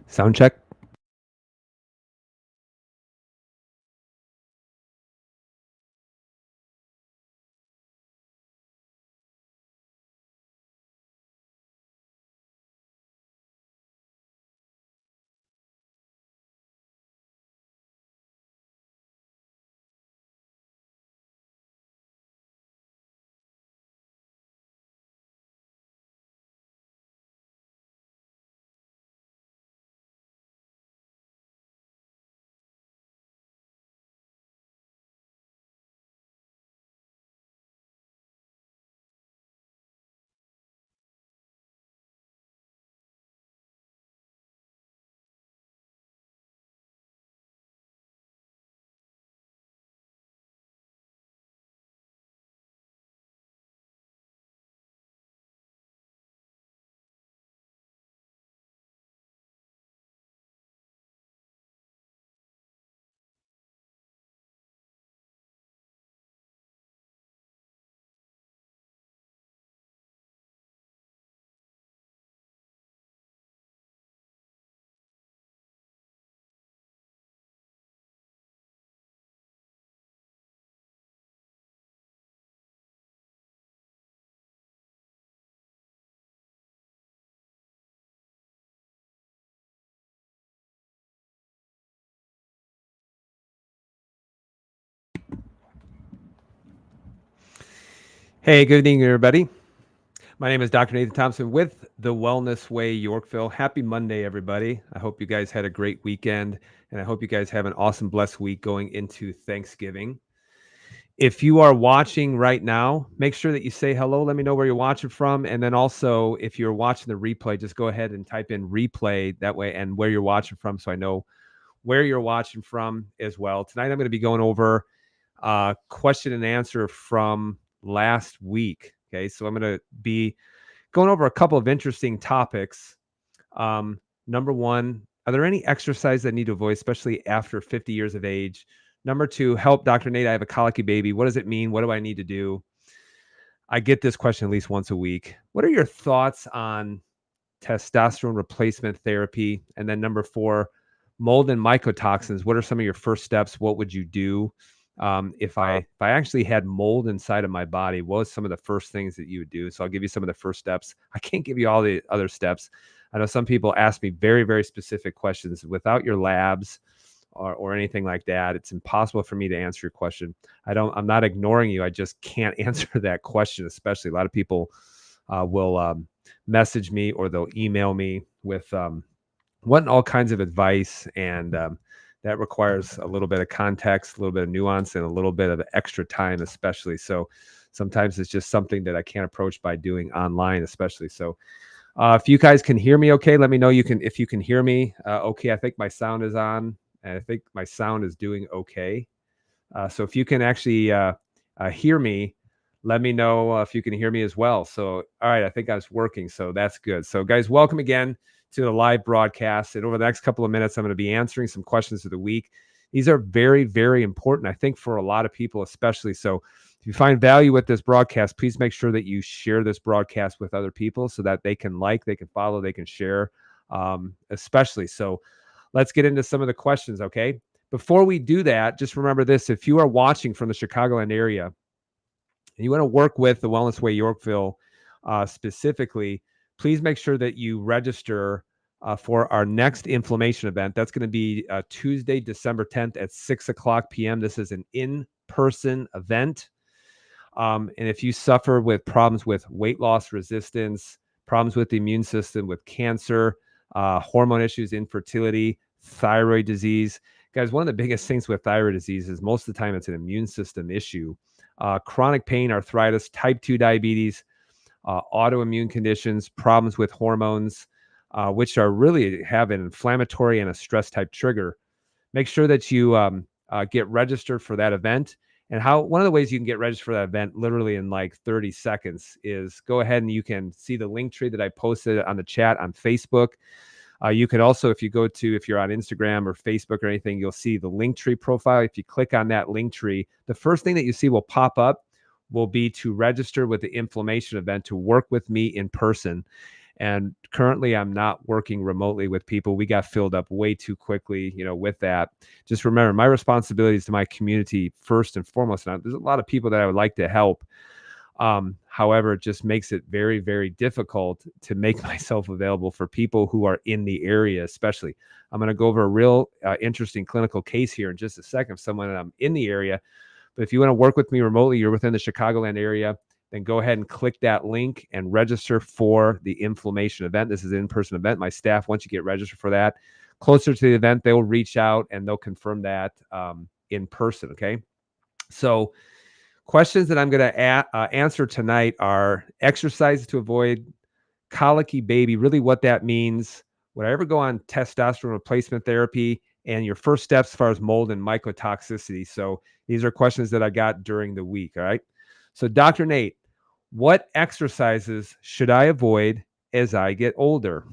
Sound check. Hey, good evening, everybody. My name is Dr. Nathan Thompson with the Wellness Way Yorkville. Happy Monday, everybody. I hope you guys had a great weekend, and I hope you guys have an awesome, blessed week going into Thanksgiving. If you are watching right now, make sure that you say hello. Let me know where you're watching from. And then also, if you're watching the replay, just go ahead and type in replay that way and where you're watching from so I know where you're watching from as well. Tonight, I'm going to be going over question and answer from last week. Okay, so I'm going to be going over a couple of interesting topics. Number one, are there any exercises that need to avoid, especially after 50 years of age? Number two, help Dr. Nate. I have a colicky baby. What does it mean? What do I need to do? I get this question at least once a week. What are your thoughts on testosterone replacement therapy? And then number four, mold and mycotoxins. What are some of your first steps? What would you do if I actually had mold inside of my body? What was some of the first things that you would do? So I'll give you some of the first steps. I can't give you all the other steps. I know some people ask me very, very specific questions without your labs or anything like that. It's impossible for me to answer your question. I'm not ignoring you. I just can't answer that question, especially a lot of people will message me or they'll email me with wanting all kinds of advice. And that requires a little bit of context, a little bit of nuance, and a little bit of extra time, especially. So sometimes it's just something that I can't approach by doing online, especially. So if you guys can hear me okay, let me know if you can hear me okay. I think my sound is on, and I think my sound is doing okay. So if you can actually hear me, let me know if you can hear me as well. So, all right, I think I was working, so that's good. So, guys, welcome again to the live broadcast. And over the next couple of minutes, I'm going to be answering some questions of the week. These are very, very important, I think, for a lot of people, especially. So, if you find value with this broadcast, please make sure that you share this broadcast with other people so that they can they can follow, they can share, especially. So, let's get into some of the questions, okay? Before we do that, just remember this. If you are watching from the Chicagoland area and you want to work with the Wellness Way Yorkville specifically, please make sure that you register for our next inflammation event. That's going to be Tuesday, December 10th at 6 o'clock p.m. This is an in-person event. And if you suffer with problems with weight loss resistance, problems with the immune system, with cancer, hormone issues, infertility, thyroid disease, guys, one of the biggest things with thyroid disease is most of the time it's an immune system issue. Chronic pain, arthritis, type 2 diabetes, autoimmune conditions, problems with hormones, which are really have an inflammatory and a stress type trigger. Make sure that you get registered for that event. And one of the ways you can get registered for that event literally in like 30 seconds is go ahead and you can see the link tree that I posted on the chat on Facebook. You could also, if you're on Instagram or Facebook or anything, you'll see the link tree profile. If you click on that link tree, the first thing that you see will pop up will be to register with the inflammation event to work with me in person. And currently I'm not working remotely with people. We got filled up way too quickly, with that. Just remember my responsibilities to my community first and foremost. And there's a lot of people that I would like to help. However, it just makes it very, very difficult to make myself available for people who are in the area, especially. I'm going to go over a real interesting clinical case here in just a second of someone that I'm in the area. But if you want to work with me remotely, you're within the Chicagoland area, then go ahead and click that link and register for the inflammation event. This is an in-person event. My staff, once you get registered for that, closer to the event, they will reach out and they'll confirm that in person. Okay. So questions that I'm going to answer tonight are exercises to avoid colicky baby, really what that means. Would I ever go on testosterone replacement therapy? And your first steps as far as mold and mycotoxicity. So these are questions that I got during the week. All right. So Dr. Nate, what exercises should I avoid as I get older?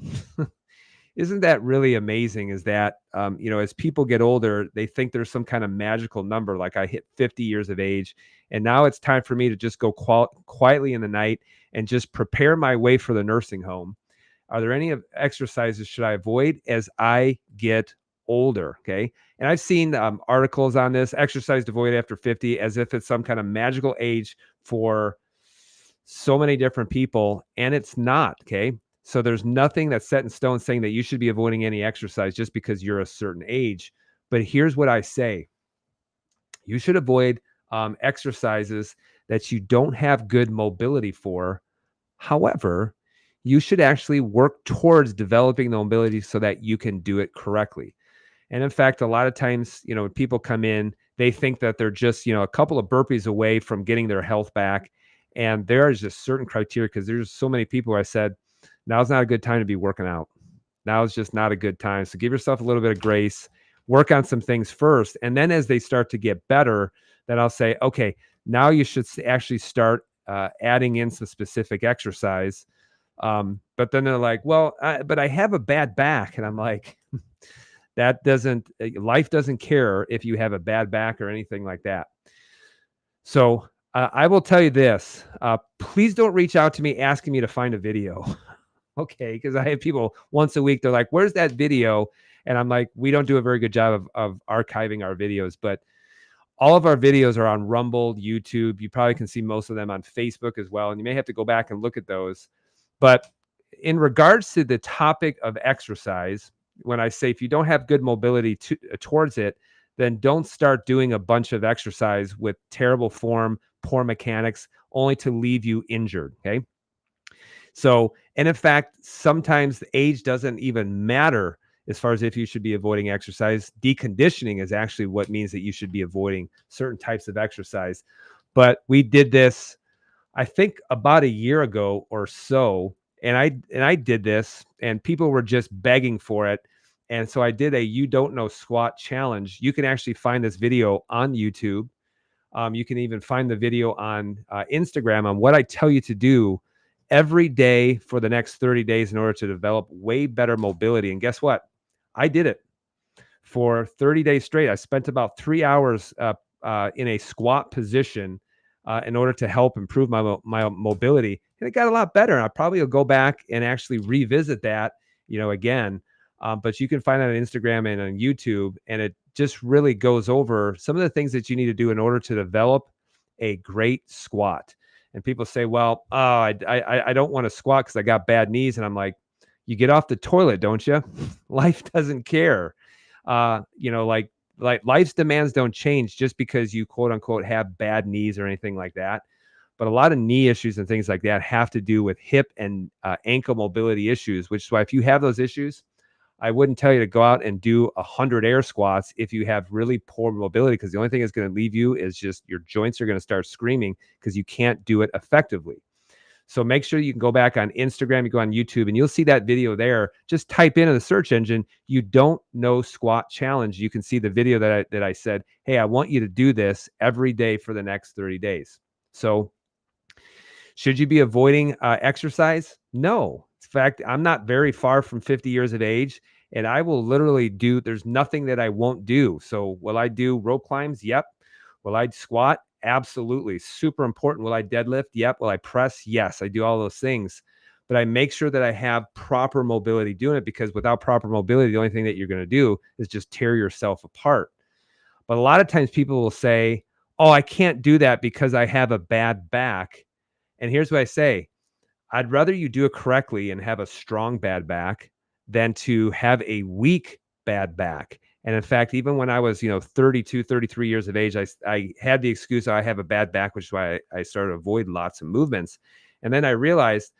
Isn't that really amazing? Is that, as people get older, they think there's some kind of magical number, like I hit 50 years of age. And now it's time for me to just go quietly in the night and just prepare my way for the nursing home. Are there any exercises should I avoid as I get older? Okay. And I've seen articles on this, exercise to avoid after 50, as if it's some kind of magical age for so many different people. And it's not. Okay. So there's nothing that's set in stone saying that you should be avoiding any exercise just because you're a certain age. But here's what I say. You should avoid exercises that you don't have good mobility for. However, you should actually work towards developing the mobility so that you can do it correctly. And in fact, a lot of times, when people come in, they think that they're just, a couple of burpees away from getting their health back. And there is just certain criteria because there's so many people who I said, now's not a good time to be working out. Now is just not a good time. So give yourself a little bit of grace, work on some things first. And then as they start to get better, then I'll say, okay, now you should actually start adding in some specific exercise. But then they're like, well, but I have a bad back. And I'm like, life doesn't care if you have a bad back or anything like that. So I will tell you this, please don't reach out to me asking me to find a video. Okay. Because I have people once a week, they're like, where's that video? And I'm like, we don't do a very good job of archiving our videos, but all of our videos are on Rumble, YouTube. You probably can see most of them on Facebook as well. And you may have to go back and look at those. But in regards to the topic of exercise, when I say if you don't have good mobility towards it, then don't start doing a bunch of exercise with terrible form, poor mechanics, only to leave you injured. Okay. So, and in fact, sometimes the age doesn't even matter as far as if you should be avoiding exercise. Deconditioning is actually what means that you should be avoiding certain types of exercise. But we did this, I think, about a year ago or so. And I did this and people were just begging for it. And so I did a You Don't Know Squat challenge. You can actually find this video on YouTube. You can even find the video on Instagram on what I tell you to do every day for the next 30 days in order to develop way better mobility. And guess what? I did it for 30 days straight. I spent about 3 hours in a squat position in order to help improve my mobility. And it got a lot better. And I probably will go back and actually revisit that, again. But you can find that on Instagram and on YouTube. And it just really goes over some of the things that you need to do in order to develop a great squat. And people say, well, I don't want to squat because I got bad knees. And I'm like, you get off the toilet, don't you? Life doesn't care. Like life's demands don't change just because you quote unquote have bad knees or anything like that. But a lot of knee issues and things like that have to do with hip and ankle mobility issues, which is why if you have those issues, I wouldn't tell you to go out and do 100 air squats if you have really poor mobility, because the only thing that's going to leave you is just your joints are going to start screaming because you can't do it effectively. So make sure you can go back on Instagram, you go on YouTube, and you'll see that video there. Just type in the search engine, You Don't Know Squat Challenge. You can see the video that I said, hey, I want you to do this every day for the next 30 days. So should you be avoiding exercise? No. In fact, I'm not very far from 50 years of age, and I will literally there's nothing that I won't do. So will I do rope climbs? Yep. Will I squat? Absolutely. Super important. Will I deadlift? Yep. Will I press? Yes. I do all those things. but I make sure that I have proper mobility doing it, because without proper mobility, the only thing that you're going to do is just tear yourself apart. But a lot of times people will say, "Oh, I can't do that because I have a bad back." And here's what I say: I'd rather you do it correctly and have a strong bad back than to have a weak bad back. And in fact, even when I was, 32, 33 years of age, I had the excuse I have a bad back, which is why I started to avoid lots of movements. And then I realized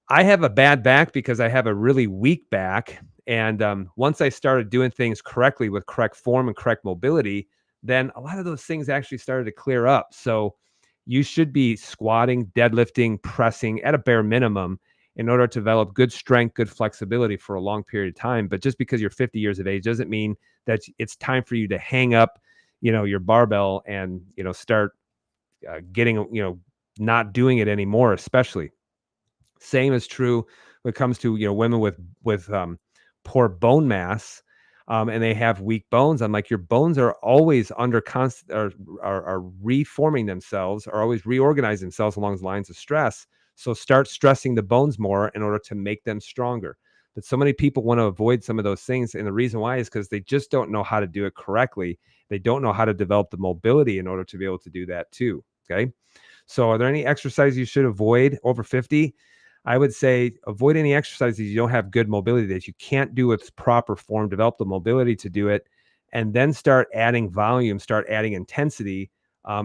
I have a bad back because I have a really weak back. And once I started doing things correctly with correct form and correct mobility, then a lot of those things actually started to clear up. So you should be squatting, deadlifting, pressing at a bare minimum in order to develop good strength, good flexibility for a long period of time. But just because you're 50 years of age doesn't mean that it's time for you to hang up, your barbell and, start getting, not doing it anymore, especially. Same is true when it comes to, women with poor bone mass, and they have weak bones. I'm like, your bones are always under constant are reforming themselves, are always reorganizing themselves along the lines of stress. So start stressing the bones more in order to make them stronger. But so many people want to avoid some of those things, and the reason why is because they just don't know how to do it correctly. They don't know how to develop the mobility in order to be able to do that too. Okay. So are there any exercises you should avoid over 50? I would say avoid any exercises you don't have good mobility, that you can't do with proper form. Develop the mobility to do it, and then start adding volume, start adding intensity,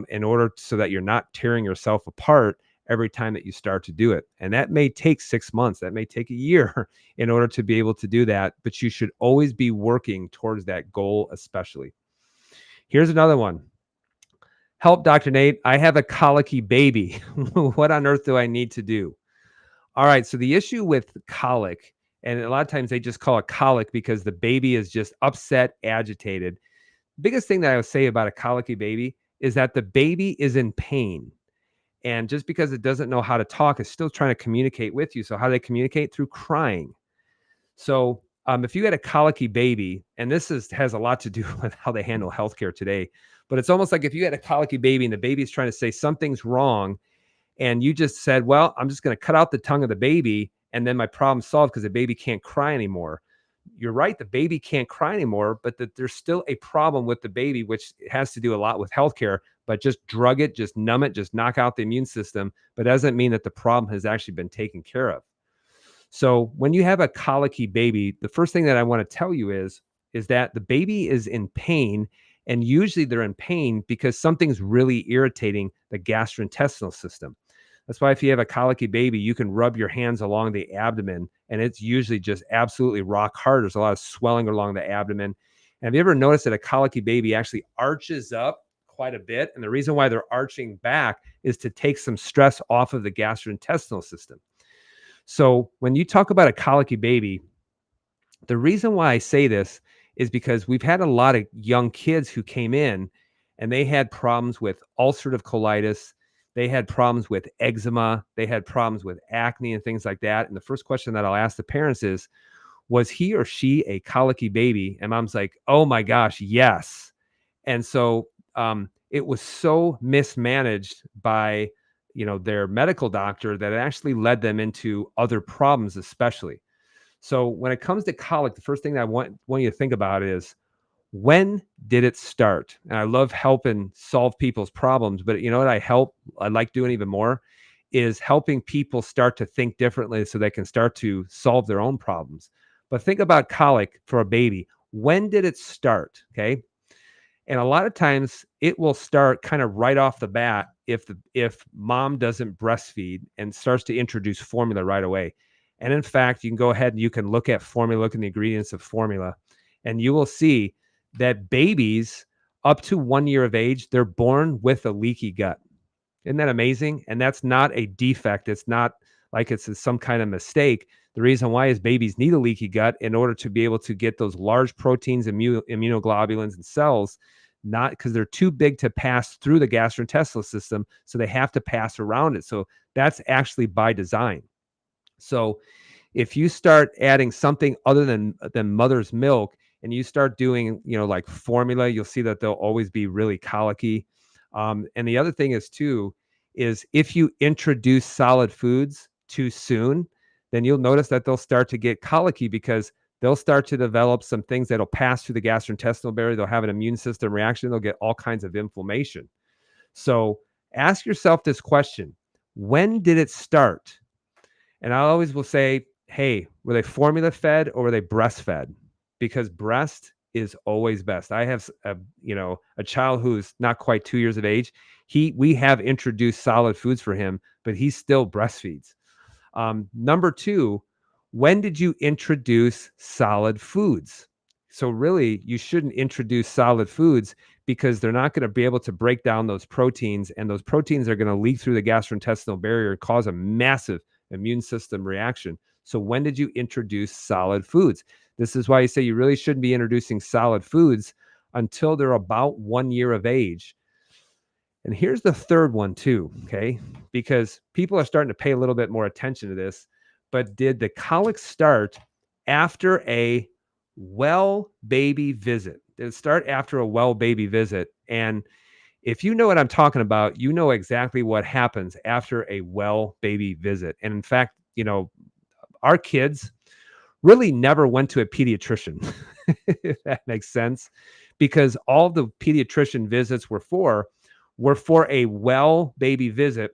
in order so that you're not tearing yourself apart every time that you start to do it. And that may take 6 months, that may take a year in order to be able to do that, but you should always be working towards that goal, especially. Here's another one. Help, Dr. Nate. I have a colicky baby. What on earth do I need to do? All right. So the issue with colic, and a lot of times they just call it colic because the baby is just upset, agitated. Biggest thing that I would say about a colicky baby is that the baby is in pain. And just because it doesn't know how to talk, it's still trying to communicate with you. So how do they communicate? Through crying. So if you had a colicky baby, and has a lot to do with how they handle healthcare today, but it's almost like if you had a colicky baby and the baby's trying to say something's wrong, and you just said, well, I'm just going to cut out the tongue of the baby, and then my problem's solved because the baby can't cry anymore. You're right, the baby can't cry anymore, but that there's still a problem with the baby, which has to do a lot with healthcare. But just drug it, just numb it, just knock out the immune system, but doesn't mean that the problem has actually been taken care of. So when you have a colicky baby, the first thing that I want to tell you is that the baby is in pain, and usually they're in pain because something's really irritating the gastrointestinal system. That's why if you have a colicky baby, you can rub your hands along the abdomen, and it's usually just absolutely rock hard. There's a lot of swelling along the abdomen. And have you ever noticed that a colicky baby actually arches up quite a bit? And the reason why they're arching back is to take some stress off of the gastrointestinal system. So when you talk about a colicky baby, the reason why I say this is because we've had a lot of young kids who came in and they had problems with ulcerative colitis. They had problems with eczema. They had problems with acne and things like that. And the first question that I'll ask the parents is, was he or she a colicky baby? And mom's like, oh my gosh, yes. And so it was so mismanaged by their medical doctor that it actually led them into other problems, especially. So when it comes to colic, the first thing that I want you to think about is, when did it start? And I love helping solve people's problems, but you know what I like doing even more is helping people start to think differently so they can start to solve their own problems. But think about colic for a baby. When did it start? Okay. And a lot of times it will start kind of right off the bat if mom doesn't breastfeed and starts to introduce formula right away. And in fact, you can go ahead and you can look at formula, look at the ingredients of formula, and you will see that babies up to 1 year of age, they're born with a leaky gut. Isn't that amazing? And that's not a defect. It's not like it's some kind of mistake. The reason why is babies need a leaky gut in order to be able to get those large proteins, immunoglobulins, and cells, not because they're too big to pass through the gastrointestinal system. So they have to pass around it. So that's actually by design. So if you start adding something other than mother's milk, and you start doing, like formula, you'll see that they'll always be really colicky. And the other thing is too, is if you introduce solid foods, too soon, then you'll notice that they'll start to get colicky because they'll start to develop some things that'll pass through the gastrointestinal barrier. They'll have an immune system reaction. They'll get all kinds of inflammation. So ask yourself this question: when did it start? And I always will say, hey, were they formula fed or were they breastfed? Because breast is always best. I have a child who's not quite 2 years of age. We have introduced solid foods for him, but he still breastfeeds. Number two, when did you introduce solid foods? So really, you shouldn't introduce solid foods because they're not going to be able to break down those proteins, and those proteins are going to leak through the gastrointestinal barrier and cause a massive immune system reaction. So when did you introduce solid foods? This is why you say you really shouldn't be introducing solid foods until they're about 1 year of age. And here's the third one too, okay? Because people are starting to pay a little bit more attention to this. But did the colic start after a well baby visit? Did it start after a well baby visit? And if you know what I'm talking about, you know exactly what happens after a well baby visit. And in fact, our kids really never went to a pediatrician, if that makes sense, because all the pediatrician visits were for a well baby visit,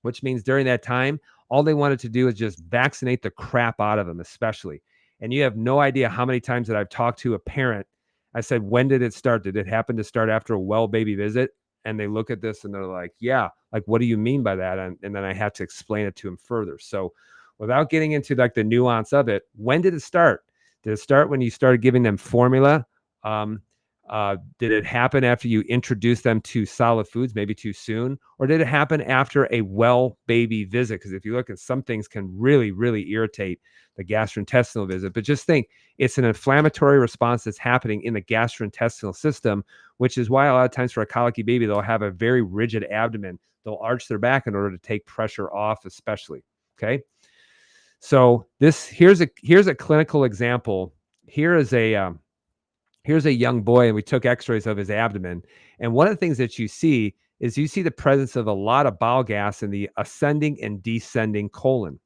which means during that time, all they wanted to do is just vaccinate the crap out of them, especially. And you have no idea how many times that I've talked to a parent. I said, when did it start? Did it happen to start after a well baby visit? And they look at this and they're like, yeah, like, what do you mean by that? And then I have to explain it to them further. So without getting into like the nuance of it, when did it start? Did it start when you started giving them formula? Did it happen after you introduced them to solid foods, maybe too soon? Or did it happen after a well baby visit? Because if you look at some things can really, really irritate the gastrointestinal visit. But just think, it's an inflammatory response that's happening in the gastrointestinal system, which is why a lot of times for a colicky baby, they'll have a very rigid abdomen. They'll arch their back in order to take pressure off, especially. Okay. So here's a clinical example. Here's a young boy, and we took x-rays of his abdomen. And one of the things that you see is the presence of a lot of bile gas in the ascending and descending colon.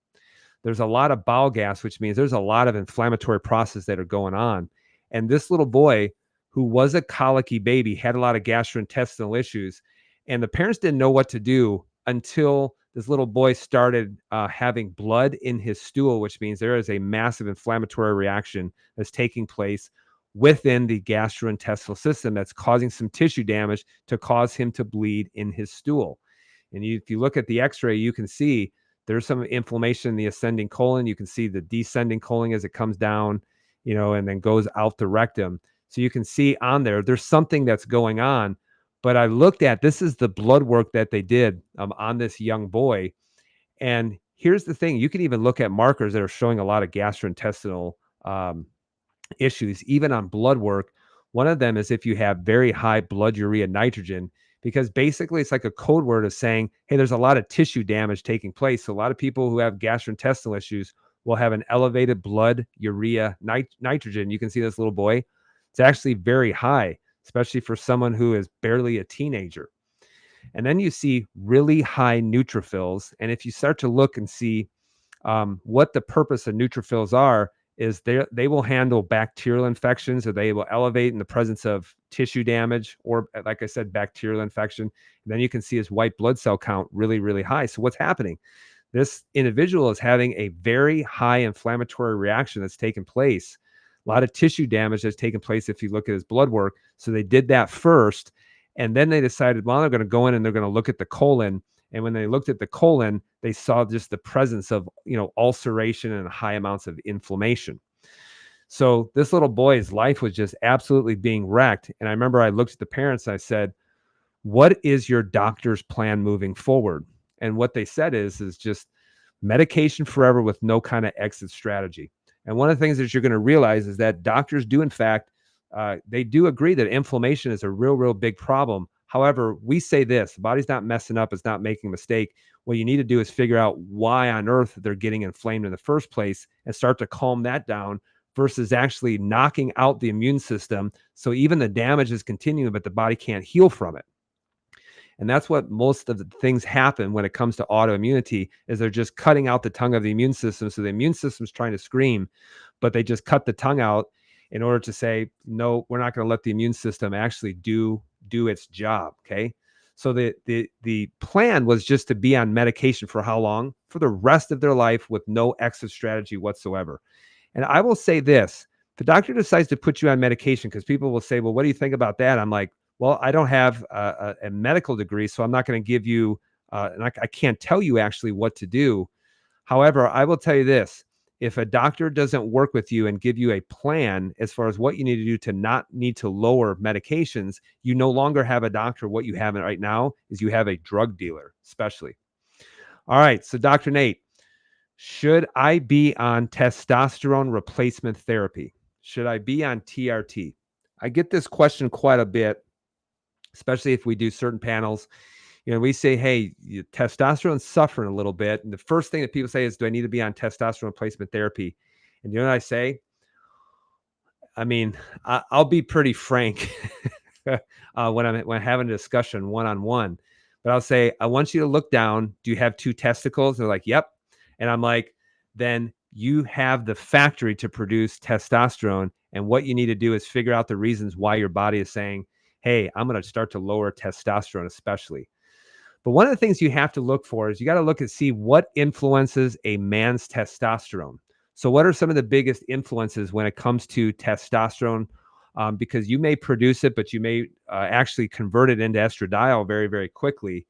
There's a lot of bile gas, which means there's a lot of inflammatory processes that are going on. And this little boy, who was a colicky baby, had a lot of gastrointestinal issues. And the parents didn't know what to do until this little boy started having blood in his stool, which means there is a massive inflammatory reaction that's taking place within the gastrointestinal system that's causing some tissue damage to cause him to bleed in his stool. And if you look at the x-ray, you can see there's some inflammation in the ascending colon. You can see the descending colon as it comes down, and then goes out the rectum. So you can see on there's something that's going on. But I looked at, this is the blood work that they did on this young boy. And here's the thing, you can even look at markers that are showing a lot of gastrointestinal issues, even on blood work. One of them is if you have very high blood urea nitrogen, because basically it's like a code word of saying, hey, there's a lot of tissue damage taking place. So a lot of people who have gastrointestinal issues will have an elevated blood urea nitrogen. You can see this little boy, it's actually very high, especially for someone who is barely a teenager. And then you see really high neutrophils. And if you start to look and see what the purpose of neutrophils are, is they will handle bacterial infections, or they will elevate in the presence of tissue damage, or like I said, bacterial infection. And then you can see his white blood cell count really, really high. So what's happening? This individual is having a very high inflammatory reaction that's taken place. A lot of tissue damage that's taken place if you look at his blood work. So they did that first. And then they decided, well, they're going to go in and they're going to look at the colon. And when they looked at the colon, they saw just the presence of, ulceration and high amounts of inflammation. So this little boy's life was just absolutely being wrecked. And I remember I looked at the parents and I said, what is your doctor's plan moving forward? And what they said is just medication forever with no kind of exit strategy. And one of the things that you're going to realize is that doctors do, in fact, they do agree that inflammation is a real, real big problem. However, we say this, the body's not messing up, it's not making a mistake. What you need to do is figure out why on earth they're getting inflamed in the first place and start to calm that down, versus actually knocking out the immune system. So even the damage is continuing, but the body can't heal from it. And that's what most of the things happen when it comes to autoimmunity is they're just cutting out the tongue of the immune system. So the immune system's trying to scream, but they just cut the tongue out in order to say, no, we're not going to let the immune system actually do its job. Okay. So the plan was just to be on medication for how long? For the rest of their life with no exit strategy whatsoever. And I will say this, the doctor decides to put you on medication, because people will say, well, what do you think about that? I'm like, well, I don't have a medical degree, so I'm not going to give you, and I can't tell you actually what to do. However, I will tell you this, if a doctor doesn't work with you and give you a plan as far as what you need to do to not need to lower medications, you no longer have a doctor. What you have right now is you have a drug dealer, especially. All right. So Dr. Nate, should I be on testosterone replacement therapy? Should I be on TRT? I get this question quite a bit, especially if we do certain panels. We say, hey, testosterone's suffering a little bit. And the first thing that people say is, do I need to be on testosterone replacement therapy? And you know what I say? I mean, I'll be pretty frank when I'm having a discussion one-on-one, but I'll say, I want you to look down. Do you have two testicles? They're like, yep. And I'm like, then you have the factory to produce testosterone. And what you need to do is figure out the reasons why your body is saying, hey, I'm going to start to lower testosterone, especially. But one of the things you have to look for is you got to look and see what influences a man's testosterone. So what are some of the biggest influences when it comes to testosterone? Because you may produce it, but you may actually convert it into estradiol very, very quickly.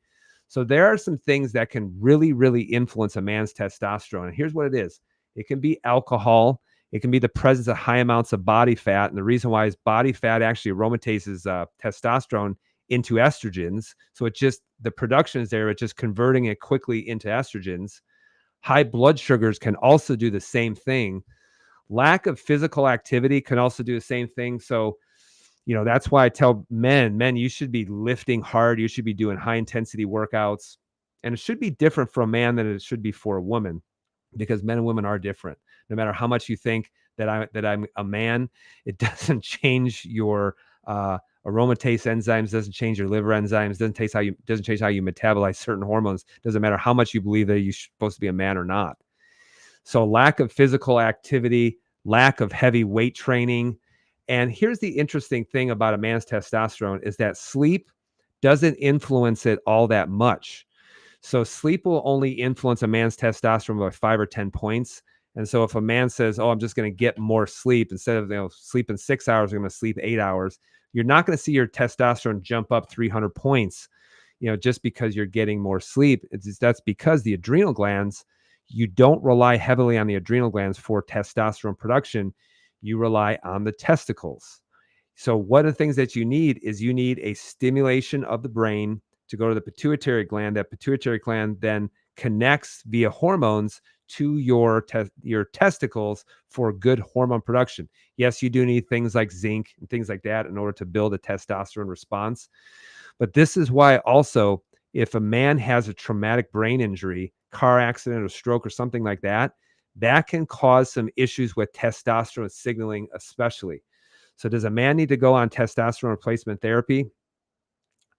So there are some things that can really, really influence a man's testosterone. And here's what it is. It can be alcohol. It can be the presence of high amounts of body fat. And the reason why is body fat actually aromatases testosterone into estrogens. So it just, the production is there, it's just converting it quickly into estrogens. High blood sugars can also do the same thing. Lack of physical activity can also do the same thing. So, that's why I tell men, you should be lifting hard. You should be doing high intensity workouts. And it should be different for a man than it should be for a woman, because men and women are different. No matter how much you think that I'm a man, it doesn't change your aromatase enzymes, doesn't change your liver enzymes, doesn't change how you metabolize certain hormones. Doesn't matter how much you believe that you're supposed to be a man or not. So lack of physical activity, lack of heavy weight training. And here's the interesting thing about a man's testosterone is that sleep doesn't influence it all that much. So sleep will only influence a man's testosterone by 5 or 10 points. And so if a man says, oh, I'm just going to get more sleep, instead of sleeping 6 hours, I'm going to sleep 8 hours, you're not going to see your testosterone jump up 300 points, just because you're getting more sleep. That's because the adrenal glands, you don't rely heavily on the adrenal glands for testosterone production. You rely on the testicles. So one of the things that you need is you need a stimulation of the brain to go to the pituitary gland. That pituitary gland then connects via hormones to your testicles for good hormone production. Yes, you do need things like zinc and things like that in order to build a testosterone response. But this is why also, if a man has a traumatic brain injury, car accident or stroke or something like that, that can cause some issues with testosterone signaling especially. So does a man need to go on testosterone replacement therapy?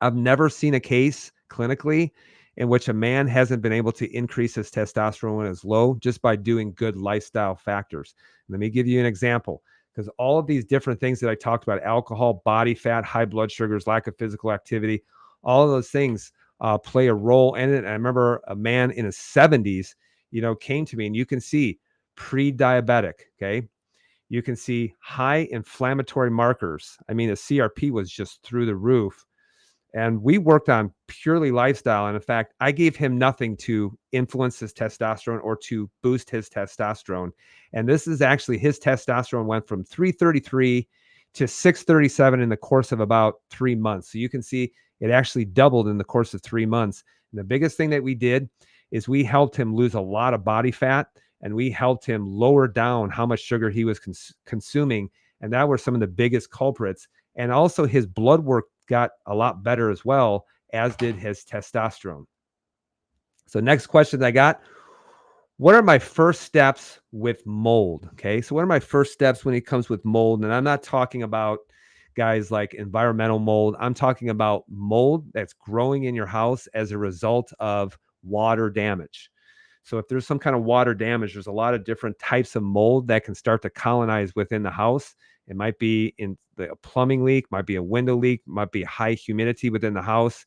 I've never seen a case clinically in which a man hasn't been able to increase his testosterone when it's low just by doing good lifestyle factors. Let me give you an example, because all of these different things that I talked about, alcohol, body fat, high blood sugars, lack of physical activity, all of those things play a role in it. And I remember a man in his 70s, came to me, and you can see pre-diabetic, okay? You can see high inflammatory markers. I mean, the CRP was just through the roof. And we worked on purely lifestyle. And in fact, I gave him nothing to influence his testosterone or to boost his testosterone. And this is actually, his testosterone went from 333 to 637 in the course of about 3 months. So you can see it actually doubled in the course of 3 months. And the biggest thing that we did is we helped him lose a lot of body fat, and we helped him lower down how much sugar he was consuming. And that were some of the biggest culprits. And also his blood work got a lot better as well, as did his testosterone. So next question I got, what are my first steps with mold? Okay, so what are my first steps when it comes with mold? And I'm not talking about guys, like environmental mold. I'm talking about mold that's growing in your house as a result of water damage. So if there's some kind of water damage, there's a lot of different types of mold that can start to colonize within the house. It might be in the plumbing leak, might be a window leak, might be high humidity within the house.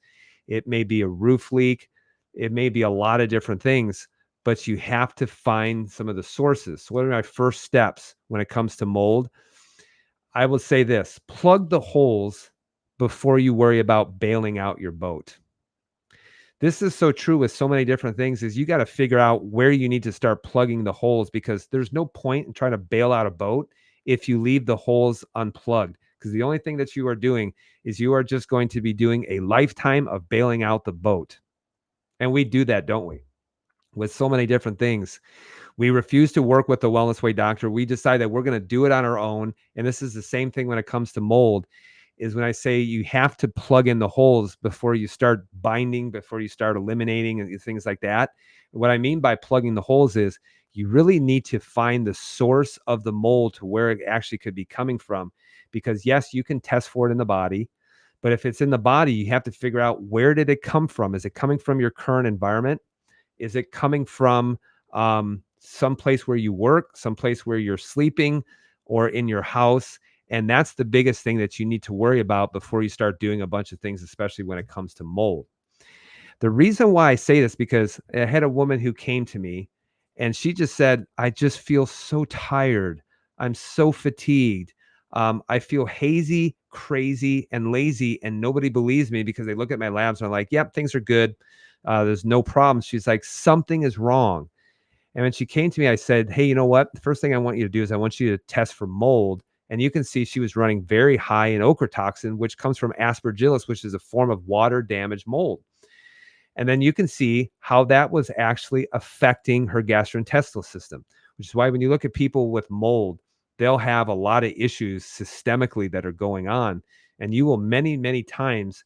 It may be a roof leak. It may be a lot of different things, but you have to find some of the sources. So what are my first steps when it comes to mold? I will say this: plug the holes before you worry about bailing out your boat. This is so true with so many different things, is you got to figure out where you need to start plugging the holes, because there's no point in trying to bail out a boat if you leave the holes unplugged, because the only thing that you are doing is you are just going to be doing a lifetime of bailing out the boat. And we do that, don't we? With so many different things. We refuse to work with the Wellness Way doctor. We decide that we're going to do it on our own. And this is the same thing when it comes to mold, is when I say you have to plug in the holes before you start binding, before you start eliminating and things like that. What I mean by plugging the holes is you really need to find the source of the mold to where it actually could be coming from. Because yes, you can test for it in the body, but if it's in the body, you have to figure out, where did it come from? Is it coming from your current environment? Is it coming from some place where you work, some place where you're sleeping, or in your house? And that's the biggest thing that you need to worry about before you start doing a bunch of things, especially when it comes to mold. The reason why I say this, because I had a woman who came to me and she just said, I just feel so tired. I'm so fatigued. I feel hazy, crazy, and lazy. And nobody believes me because they look at my labs and are like, yep, things are good. There's no problem. She's like, something is wrong. And when she came to me, I said, hey, you know what? The first thing I want you to do is I want you to test for mold. And you can see she was running very high in ochratoxin, which comes from aspergillus, which is a form of water damaged mold. And then you can see how that was actually affecting her gastrointestinal system, which is why when you look at people with mold, they'll have a lot of issues systemically that are going on. And you will many, many times,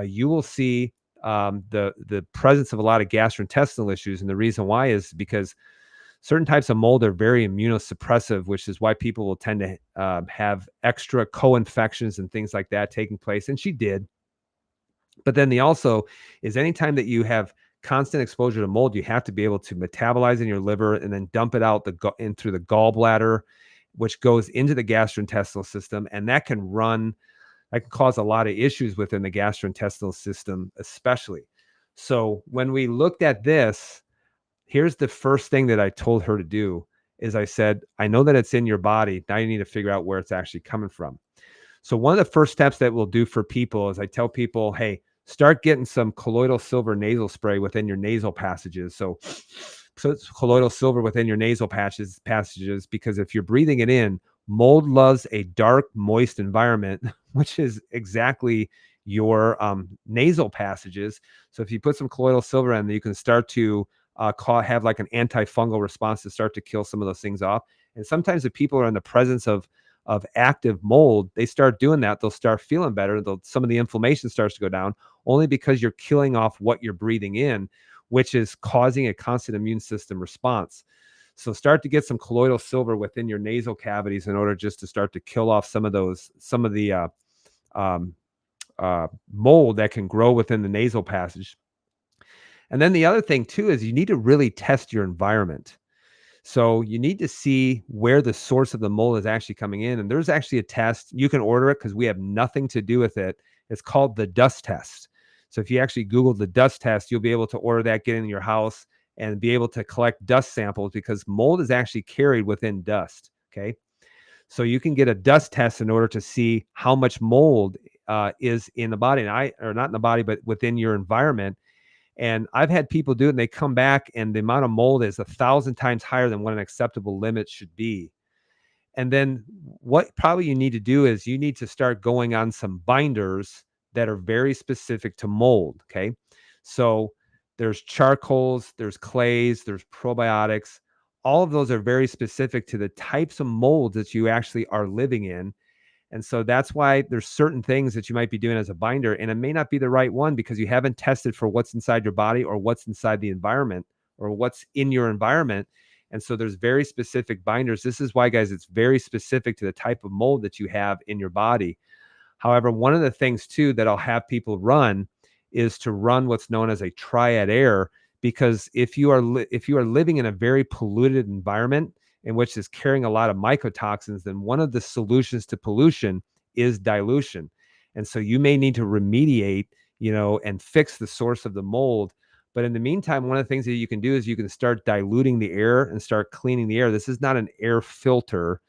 you will see the presence of a lot of gastrointestinal issues. And the reason why is because certain types of mold are very immunosuppressive, which is why people will tend to have extra co-infections and things like that taking place. And she did. But then the also is, anytime that you have constant exposure to mold, you have to be able to metabolize in your liver and then dump it out in through the gallbladder, which goes into the gastrointestinal system. And that can cause a lot of issues within the gastrointestinal system, especially. So when we looked at this, here's the first thing that I told her to do is I said, I know that it's in your body. Now you need to figure out where it's actually coming from. So one of the first steps that we'll do for people is I tell people, hey, start getting some colloidal silver nasal spray within your nasal passages. So it's colloidal silver within your nasal passages, because if you're breathing it in, mold loves a dark, moist environment, which is exactly your nasal passages. So if you put some colloidal silver in, you can start to have like an antifungal response to start to kill some of those things off. And sometimes if people are in the presence of active mold, they start doing that, they'll start feeling better. Some of the inflammation starts to go down, only because you're killing off what you're breathing in, which is causing a constant immune system response. So start to get some colloidal silver within your nasal cavities in order just to start to kill off some of the mold that can grow within the nasal passage. And then the other thing too is you need to really test your environment. So you need to see where the source of the mold is actually coming in. And there's actually a test. You can order it because we have nothing to do with it. It's called the dust test. So if you actually Google the dust test, you'll be able to order that, get in your house, and be able to collect dust samples, because mold is actually carried within dust. Okay. So you can get a dust test in order to see how much mold is in the body, or not in the body, but within your environment. And I've had people do it and they come back and the amount of mold is 1,000 times higher than what an acceptable limit should be. And then what probably you need to do is you need to start going on some binders that are very specific to mold. Okay. So there's charcoals, there's clays, there's probiotics. All of those are very specific to the types of molds that you actually are living in. And so that's why there's certain things that you might be doing as a binder, and it may not be the right one because you haven't tested for what's inside your body or what's inside the environment or what's in your environment. And so there's very specific binders. This is why, guys, it's very specific to the type of mold that you have in your body. However, one of the things too that I'll have people run is to run what's known as a triad air, because if you are living in a very polluted environment in which is carrying a lot of mycotoxins, then one of the solutions to pollution is dilution. And so you may need to remediate, and fix the source of the mold. But in the meantime, one of the things that you can do is you can start diluting the air and start cleaning the air. This is not an air filter.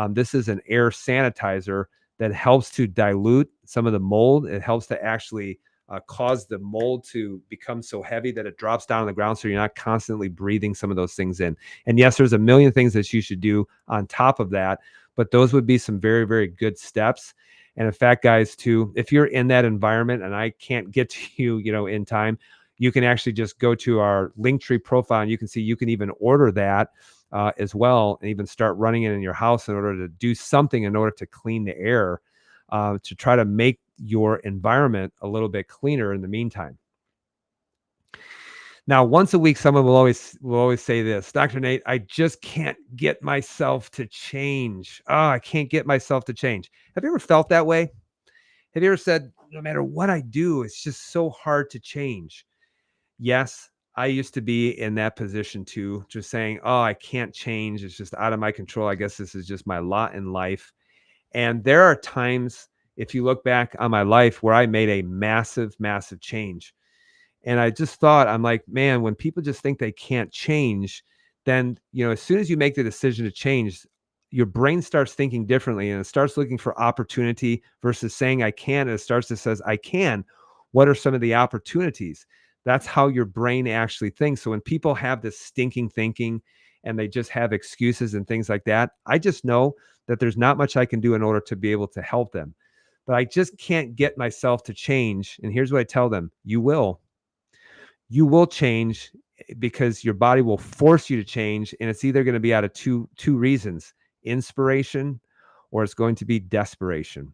This is an air sanitizer that helps to dilute some of the mold. It helps to actually cause the mold to become so heavy that it drops down on the ground, so you're not constantly breathing some of those things in. And yes, there's a million things that you should do on top of that, but those would be some very, very good steps. And in fact, guys, too, if you're in that environment and I can't get to you, in time, you can actually just go to our Linktree profile and you can see you can even order that as well, and even start running it in your house in order to do something in order to clean the air, to try to make your environment a little bit cleaner in the meantime. Now, once a week, someone will always say this, Dr. Nate, I just can't get myself to change. Oh, I can't get myself to change. Have you ever felt that way? Have you ever said, no matter what I do, it's just so hard to change? Yes, I used to be in that position too, just saying, oh, I can't change. It's just out of my control. I guess this is just my lot in life. And there are times, if you look back on my life, where I made a massive, massive change. And I just thought, I'm like, man, when people just think they can't change, then, as soon as you make the decision to change, your brain starts thinking differently and it starts looking for opportunity versus saying I can. And it starts to says, I can. What are some of the opportunities? That's how your brain actually thinks. So when people have this stinking thinking and they just have excuses and things like that, I just know that there's not much I can do in order to be able to help them. But I just can't get myself to change. And here's what I tell them. You will change, because your body will force you to change. And it's either going to be out of two reasons: inspiration, or it's going to be desperation.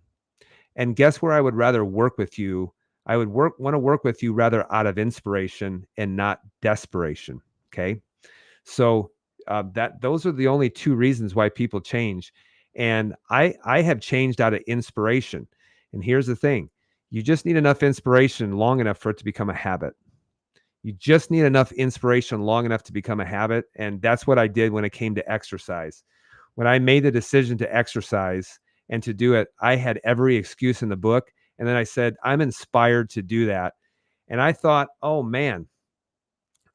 And guess where I would rather work with you? I would want to work with you rather out of inspiration and not desperation. Okay. So those are the only two reasons why people change. And I have changed out of inspiration. And here's the thing. You just need enough inspiration long enough for it to become a habit. You just need enough inspiration long enough to become a habit. And that's what I did when it came to exercise. When I made the decision to exercise and to do it, I had every excuse in the book. And then I said, I'm inspired to do that. And I thought, oh man,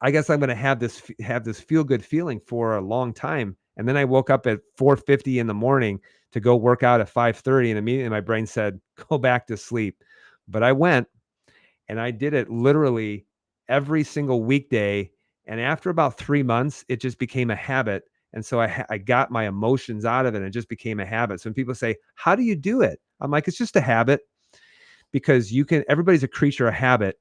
I guess I'm going to have this feel good feeling for a long time. And then I woke up at 4:50 in the morning to go work out at 5:30. And immediately my brain said, go back to sleep. But I went and I did it literally every single weekday. And after about 3 months, it just became a habit. And so I got my emotions out of it and it just became a habit. So when people say, how do you do it? I'm like, it's just a habit, because everybody's a creature of habit.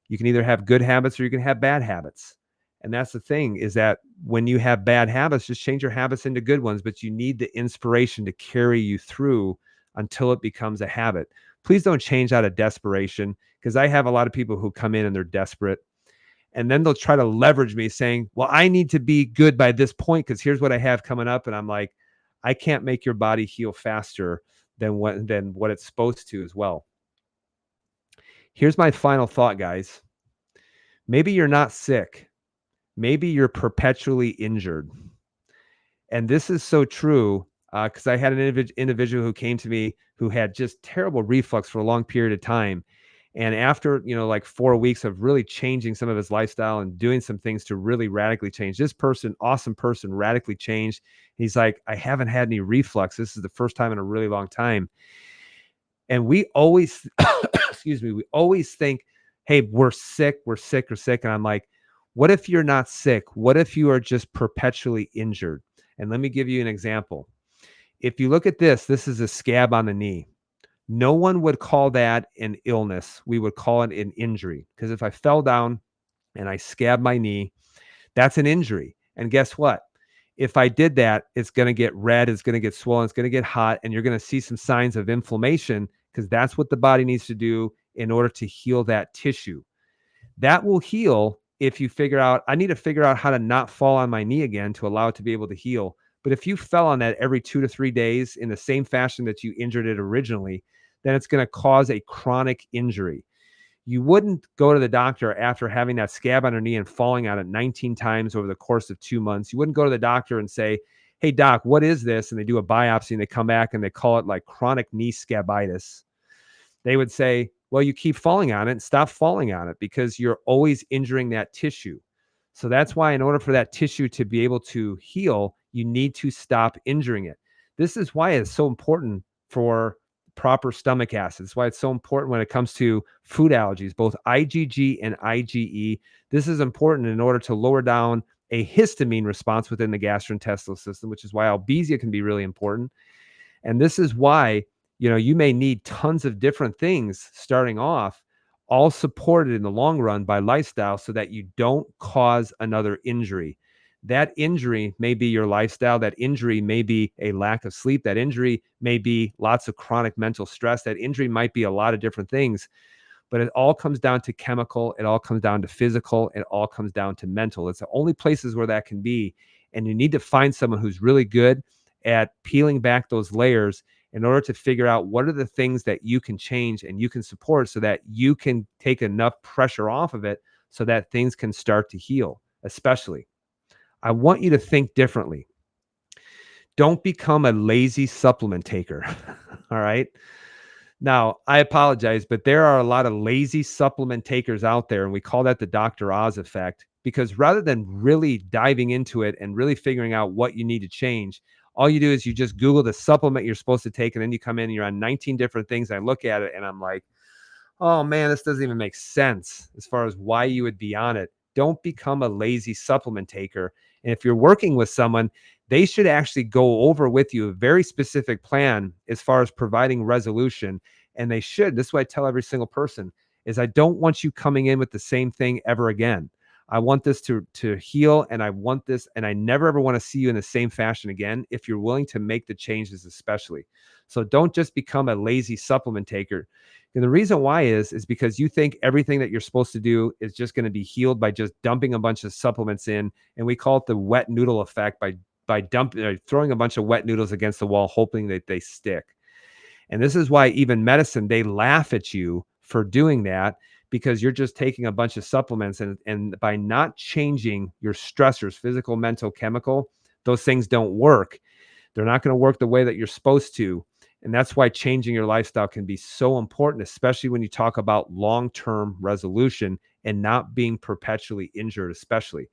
You can either have good habits or you can have bad habits. And that's the thing, is that when you have bad habits, just change your habits into good ones, but you need the inspiration to carry you through until it becomes a habit. Please don't change out of desperation, because I have a lot of people who come in and they're desperate. And then they'll try to leverage me saying, well, I need to be good by this point because here's what I have coming up. And I'm like, I can't make your body heal faster than what it's supposed to as well. Here's my final thought, guys. Maybe you're not sick. Maybe you're perpetually injured. And this is so true, because I had an individual who came to me who had just terrible reflux for a long period of time. And after, like 4 weeks of really changing some of his lifestyle and doing some things to really radically change, this person, awesome person, radically changed. He's like, I haven't had any reflux. This is the first time in a really long time. And we always, excuse me, we always think, hey, we're sick. And I'm like, what if you're not sick? What if you are just perpetually injured? And let me give you an example. If you look at this is a scab on the knee. No one would call that an illness. We would call it an injury, because if I fell down and I scabbed my knee, that's an injury. And guess what? If I did that, it's going to get red, it's going to get swollen, it's going to get hot, and you're going to see some signs of inflammation, because that's what the body needs to do in order to heal that tissue. That will heal if you figure out, I need to figure out how to not fall on my knee again to allow it to be able to heal. But if you fell on that every 2 to 3 days in the same fashion that you injured it originally, then it's going to cause a chronic injury. You wouldn't go to the doctor after having that scab on your knee and falling on it 19 times over the course of 2 months. You wouldn't go to the doctor and say, "Hey, doc, what is this?" And they do a biopsy and they come back and they call it like chronic knee scabitis. They would say, "Well, you keep falling on it and stop falling on it because you're always injuring that tissue." So that's why, in order for that tissue to be able to heal, you need to stop injuring it. This is why it's so important for proper stomach acid. It's why it's so important when it comes to food allergies, both IgG and IgE. This is important in order to lower down a histamine response within the gastrointestinal system, which is why albizia can be really important. And this is why, you may need tons of different things starting off, all supported in the long run by lifestyle so that you don't cause another injury. That injury may be your lifestyle. That injury may be a lack of sleep. That injury may be lots of chronic mental stress. That injury might be a lot of different things. But it all comes down to chemical. It all comes down to physical. It all comes down to mental. It's the only places where that can be. And you need to find someone who's really good at peeling back those layers in order to figure out what are the things that you can change and you can support so that you can take enough pressure off of it so that things can start to heal. Especially, I want you to think differently. Don't become a lazy supplement taker. All right. Now, I apologize, but there are a lot of lazy supplement takers out there, and we call that the Dr. Oz effect, because rather than really diving into it and really figuring out what you need to change, all you do is you just Google the supplement you're supposed to take, and then you come in and you're on 19 different things. I look at it and I'm like, oh man, this doesn't even make sense as far as why you would be on it. Don't become a lazy supplement taker. And if you're working with someone, they should actually go over with you a very specific plan as far as providing resolution. And they should. This is what I tell every single person is I don't want you coming in with the same thing ever again. I want this to heal, and I want this, and I never ever want to see you in the same fashion again if you're willing to make the changes, especially. So don't just become a lazy supplement taker. And the reason why is because you think everything that you're supposed to do is just going to be healed by just dumping a bunch of supplements in, and we call it the wet noodle effect by dumping, throwing a bunch of wet noodles against the wall, hoping that they stick. And this is why even medicine, they laugh at you for doing that, because you're just taking a bunch of supplements, and by not changing your stressors, physical, mental, chemical, those things don't work. They're not going to work the way that you're supposed to. And that's why changing your lifestyle can be so important, especially when you talk about long-term resolution and not being perpetually injured, especially.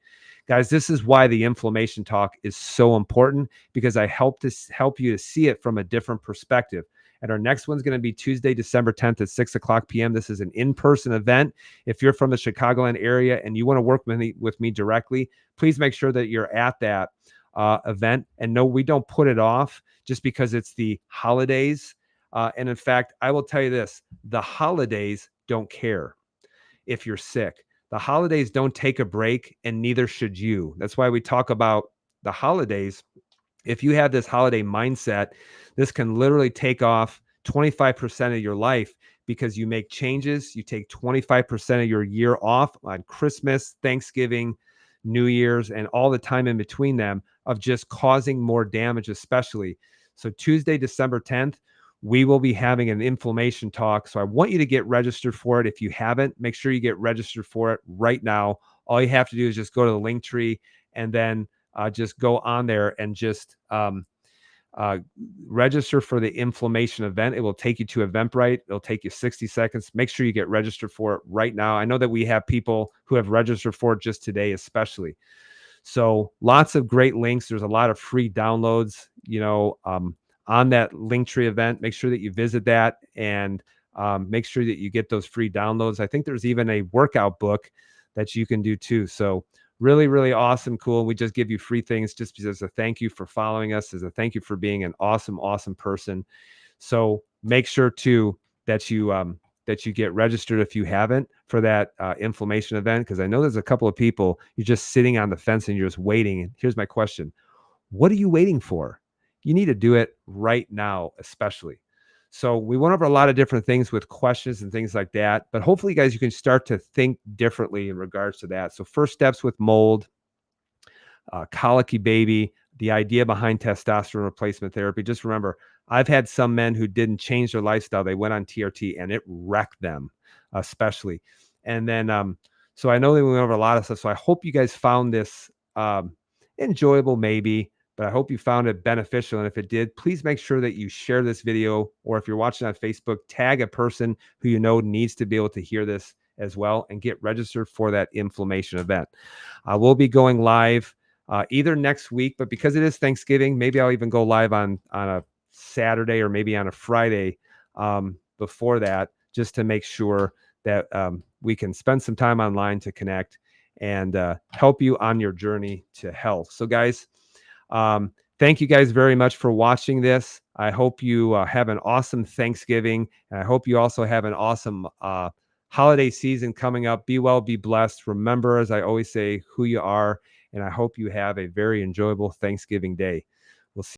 Guys, this is why the inflammation talk is so important, because I help you to see it from a different perspective. And our next one's going to be Tuesday, December 10th at 6:00 p.m. This is an in-person event. If you're from the Chicagoland area and you want to work with me directly, please make sure that you're at that event. And no, we don't put it off just because it's the holidays. And in fact, I will tell you this, the holidays don't care if you're sick. The holidays don't take a break, and neither should you. That's why we talk about the holidays. If you have this holiday mindset, this can literally take off 25% of your life, because you make changes. You take 25% of your year off on Christmas, Thanksgiving, New Year's, and all the time in between them of just causing more damage, especially. So Tuesday, December 10th, we will be having an inflammation talk. So I want you to get registered for it. If you haven't, make sure you get registered for it right now. All you have to do is just go to the link tree and then just go on there and just register for the inflammation event. It will take you to Eventbrite. It'll take you 60 seconds. Make sure you get registered for it right now. I know that we have people who have registered for it just today, especially. So lots of great links. There's a lot of free downloads, on that Linktree event. Make sure that you visit that and make sure that you get those free downloads. I think there's even a workout book that you can do too. So really, really awesome, cool. We just give you free things just as a thank you for following us, as a thank you for being an awesome, awesome person. So make sure too that you get registered if you haven't for that inflammation event, because I know there's a couple of people, you're just sitting on the fence and you're just waiting. And here's my question. What are you waiting for? You need to do it right now, especially. So we went over a lot of different things with questions and things like that, but hopefully, guys, you can start to think differently in regards to that. So first steps with mold, colicky baby, the idea behind testosterone replacement therapy. Just remember, I've had some men who didn't change their lifestyle. They went on TRT and it wrecked them, especially. And then, so I know that we went over a lot of stuff. So I hope you guys found this enjoyable, maybe, but I hope you found it beneficial. And if it did, please make sure that you share this video, or if you're watching on Facebook, tag a person who you know needs to be able to hear this as well, and get registered for that inflammation event. We'll be going live either next week, but because it is Thanksgiving, maybe I'll even go live on a Saturday or maybe on a Friday before that, just to make sure that we can spend some time online to connect and help you on your journey to health. So guys, thank you guys very much for watching this. I hope you have an awesome Thanksgiving, and I hope you also have an awesome holiday season coming up. Be well, be blessed. Remember, as I always say, who you are, and I hope you have a very enjoyable Thanksgiving day.